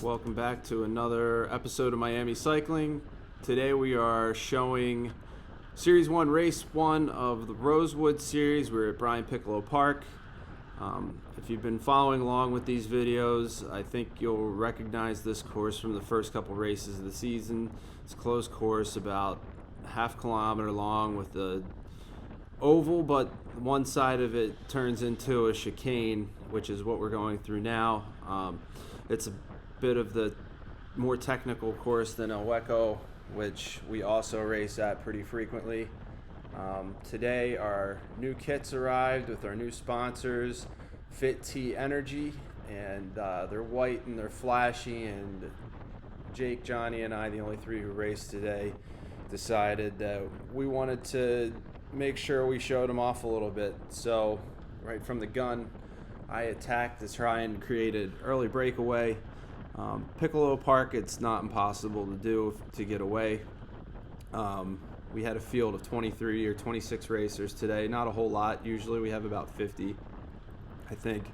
Welcome back to another episode of Miami Cycling. Today we are showing Series 1, Race 1 of the Rosewood Series. We're at Brian Piccolo Park. If you've been following along with these videos, I think you'll recognize this course from the first couple races of the season. It's a closed course, about half kilometer long with the oval, but one side of it turns into a chicane, which is what we're going through now. It's a bit of the more technical course than El Hueco, which we also race at pretty frequently. Today our new kits arrived with our new sponsors, Fit T Energy, and they're white and they're flashy, and Jake, Johnny, and I, the only three who raced today, decided that we wanted to make sure we showed them off a little bit. So right from the gun, I attacked to try and create an early breakaway. Piccolo Park, it's not impossible to do to get away. We had a field of 23 or 26 racers today, not a whole lot. Usually we have about 50. I think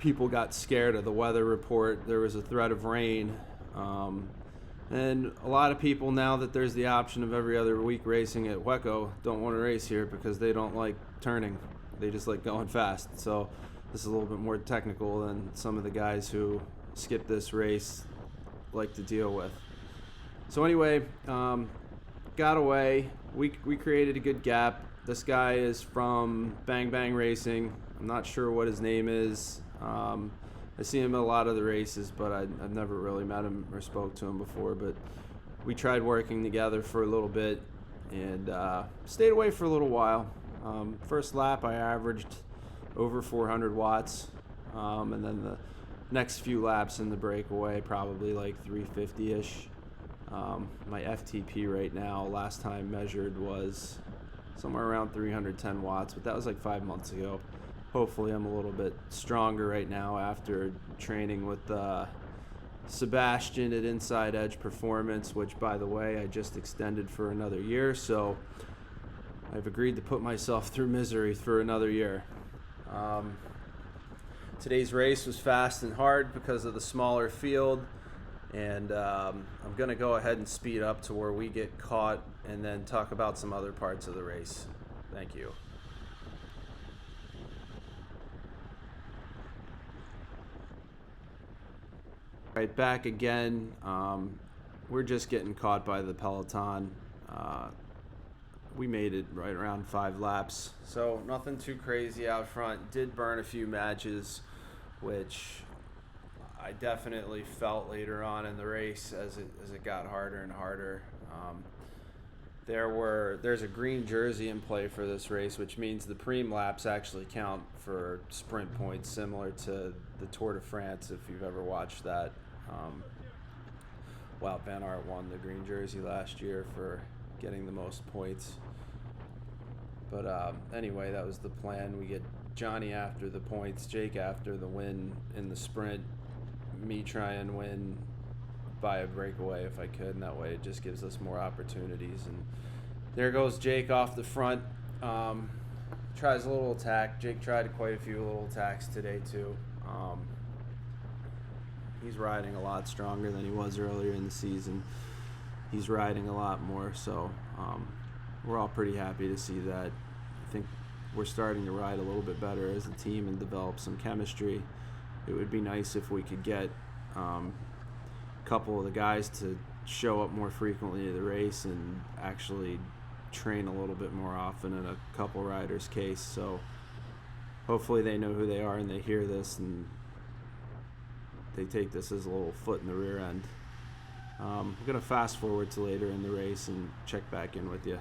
people got scared of the weather report. There was a threat of rain. And a lot of people, now that there's the option of every other week racing at Hueco, don't want to race here because they don't like turning. They just like going fast. So this is a little bit more technical than some of the guys who skip this race like to deal with. So anyway, got away. We created a good gap. This guy is from Bang Bang Racing. I'm not sure what his name is. I see him at a lot of the races, but I've never really met him or spoke to him before. But we tried working together for a little bit and stayed away for a little while. First lap, I averaged over 400 watts, and then the next few laps in the breakaway, probably like 350-ish. My FTP right now, last time measured, was somewhere around 310 watts, but that was like 5 months ago. Hopefully I'm a little bit stronger right now after training with Sebastian at Inside Edge Performance, which, by the way, I just extended for another year, so I've agreed to put myself through misery for another year. Today's race was fast and hard because of the smaller field, and I'm going to go ahead and speed up to where we get caught and then talk about some other parts of the race. Thank you. Right, back again. We're just getting caught by the peloton. We made it right around 5 laps, so nothing too crazy out front. Did burn a few matches, which I definitely felt later on in the race as it got harder and harder. There's a green jersey in play for this race, which means the preem laps actually count for sprint points, similar to the Tour de France, if you've ever watched that. Wout van Aert won the green jersey last year for getting the most points. But anyway, that was the plan. We get Johnny after the points, Jake after the win in the sprint, me try and win by a breakaway if I could, and that way it just gives us more opportunities. And there goes Jake off the front. Tries a little attack. Jake tried quite a few little attacks today too. He's riding a lot stronger than he was earlier in the season. He's riding a lot more, so we're all pretty happy to see that. I think we're starting to ride a little bit better as a team and develop some chemistry. It would be nice if we could get a couple of the guys to show up more frequently to the race and actually train a little bit more often in a couple riders' case. So hopefully they know who they are and they hear this and they take this as a little foot in the rear end. I'm going to fast forward to later in the race and check back in with you.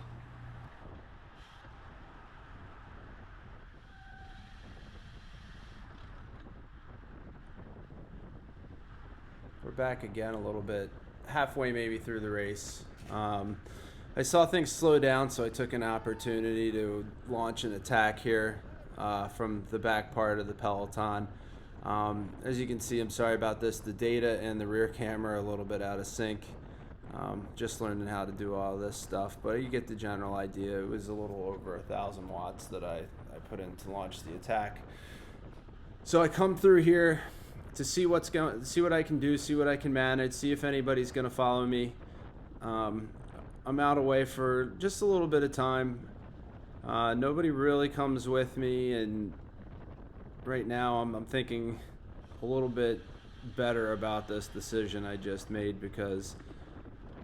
We're back again a little bit, halfway maybe through the race. I saw things slow down, so I took an opportunity to launch an attack here from the back part of the peloton. As you can see, I'm sorry about this, the data and the rear camera are a little bit out of sync. Just learning how to do all this stuff, but you get the general idea. It was a little over 1,000 watts that I put in to launch the attack. So I come through here, to see see what I can do, see what I can manage, see if anybody's going to follow me. I'm out away for just a little bit of time. Nobody really comes with me, and right now I'm thinking a little bit better about this decision I just made, because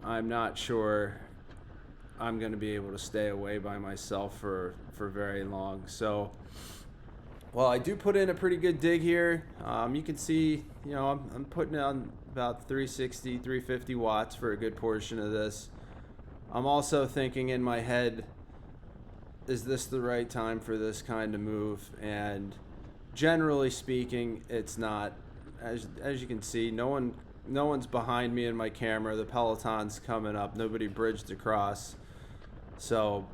I'm not sure I'm going to be able to stay away by myself for very long. So, well, I do put in a pretty good dig here. You can see, I'm putting on about 360, 350 watts for a good portion of this. I'm also thinking in my head, is this the right time for this kind of move? And generally speaking, it's not. As you can see, no one's behind me in my camera. The peloton's coming up. Nobody bridged across. So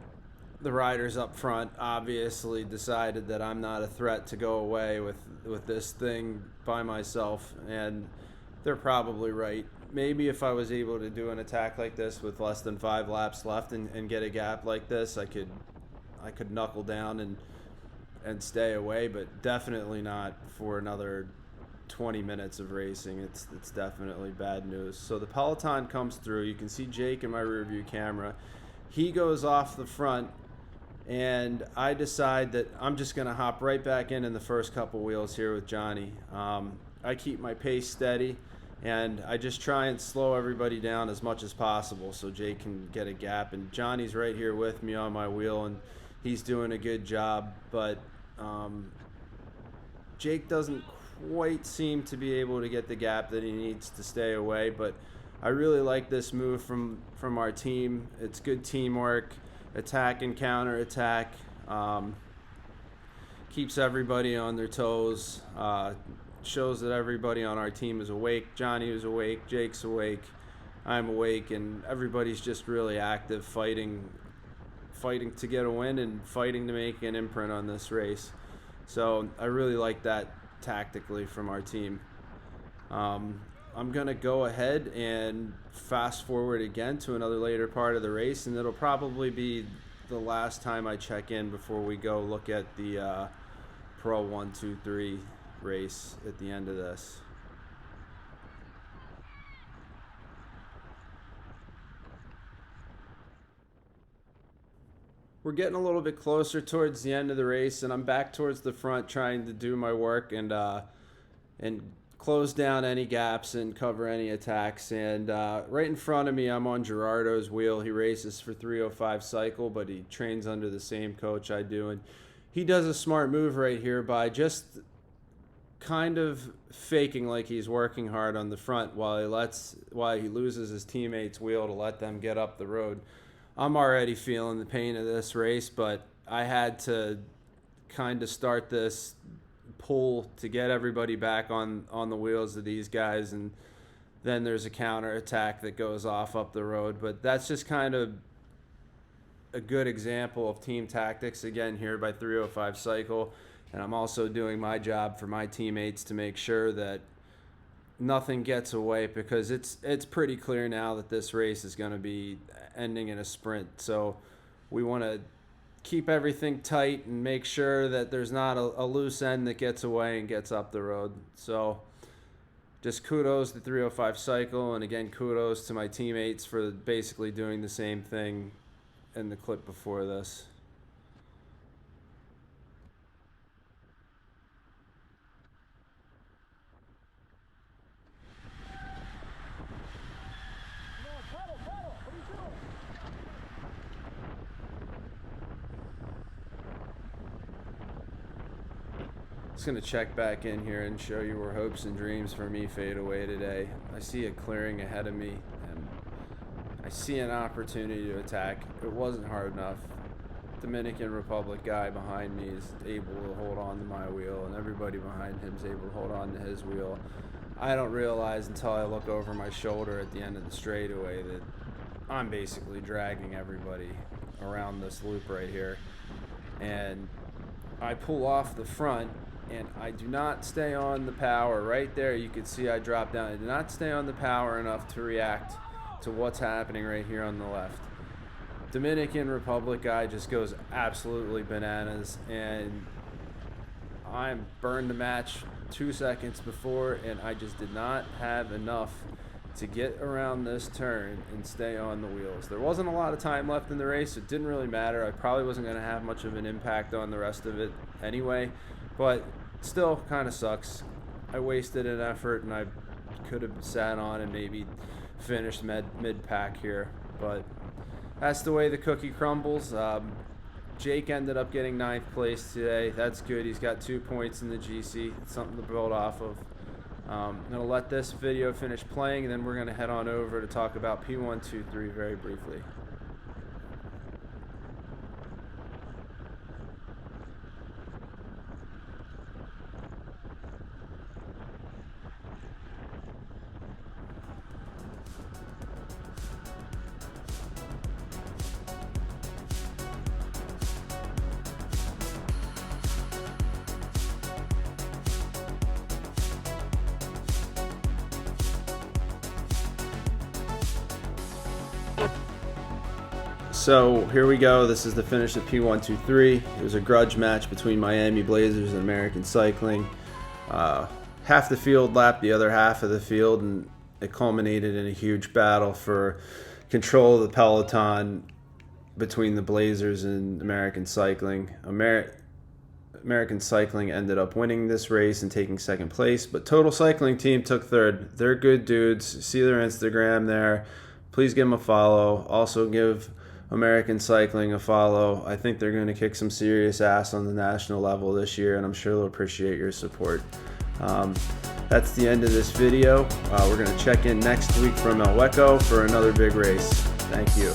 the riders up front obviously decided that I'm not a threat to go away with this thing by myself, and they're probably right. Maybe if I was able to do an attack like this with less than 5 laps left and get a gap like this, I could knuckle down and stay away, but definitely not for another 20 minutes of racing. It's definitely bad news. So the peloton comes through. You can see Jake in my rearview camera. He goes off the front, and I decide that I'm just going to hop right back in the first couple wheels here with Johnny. I keep my pace steady, and I just try and slow everybody down as much as possible so Jake can get a gap. And Johnny's right here with me on my wheel, and he's doing a good job, but Jake doesn't quite seem to be able to get the gap that he needs to stay away. But I really like this move from our team. It's good teamwork, attack and counter attack, keeps everybody on their toes, shows that everybody on our team is awake. Johnny is awake, Jake's awake, I'm awake, and everybody's just really active, fighting to get a win and fighting to make an imprint on this race. So I really like that tactically from our team. I'm going to go ahead and fast forward again to another later part of the race, and it'll probably be the last time I check in before we go look at the Pro 1-2-3 race at the end of this. We're getting a little bit closer towards the end of the race, and I'm back towards the front trying to do my work and close down any gaps and cover any attacks. And right in front of me, I'm on Gerardo's wheel. He races for 305 Cycle, but he trains under the same coach I do. And he does a smart move right here by just kind of faking like he's working hard on the front while he loses his teammate's wheel to let them get up the road. I'm already feeling the pain of this race, but I had to kind of start this pull to get everybody back on the wheels of these guys, and then there's a counter attack that goes off up the road. But that's just kind of a good example of team tactics again here by 305 Cycle, and I'm also doing my job for my teammates to make sure that nothing gets away, because it's pretty clear now that this race is going to be ending in a sprint. So we want to keep everything tight and make sure that there's not a loose end that gets away and gets up the road. So just kudos to 305 Cycle, and again kudos to my teammates for basically doing the same thing in the clip before this. Just going to check back in here and show you where hopes and dreams for me fade away today. I see a clearing ahead of me, and I see an opportunity to attack. It wasn't hard enough. Dominican Republic guy behind me is able to hold on to my wheel, and everybody behind him is able to hold on to his wheel. I don't realize until I look over my shoulder at the end of the straightaway that I'm basically dragging everybody around this loop right here. And I pull off the front, and I do not stay on the power. Right there, you can see I drop down. I do not stay on the power enough to react to what's happening right here on the left. Dominican Republic guy just goes absolutely bananas, and I burned the match 2 seconds before, and I just did not have enough to get around this turn and stay on the wheels. There wasn't a lot of time left in the race. It didn't really matter. I probably wasn't going to have much of an impact on the rest of it anyway, but still kind of sucks. I wasted an effort, and I could have sat on and maybe finished mid-pack here, but that's the way the cookie crumbles. Jake ended up getting 9th place today. That's good. He's got 2 points in the GC. It's something to build off of. I'm going to let this video finish playing, and then we're going to head on over to talk about P123 very briefly. So here we go. This is the finish of P123. It was a grudge match between Miami Blazers and American Cycling. Half the field lapped the other half of the field, and it culminated in a huge battle for control of the peloton between the Blazers and American Cycling. American Cycling ended up winning this race and taking 2nd place, but Total Cycling Team took 3rd. They're good dudes. See their Instagram there. Please give them a follow. Also give American Cycling a follow. I think they're going to kick some serious ass on the national level this year, and I'm sure they'll appreciate your support. That's the end of this video. We're going to check in next week from El Hueco for another big race. Thank you.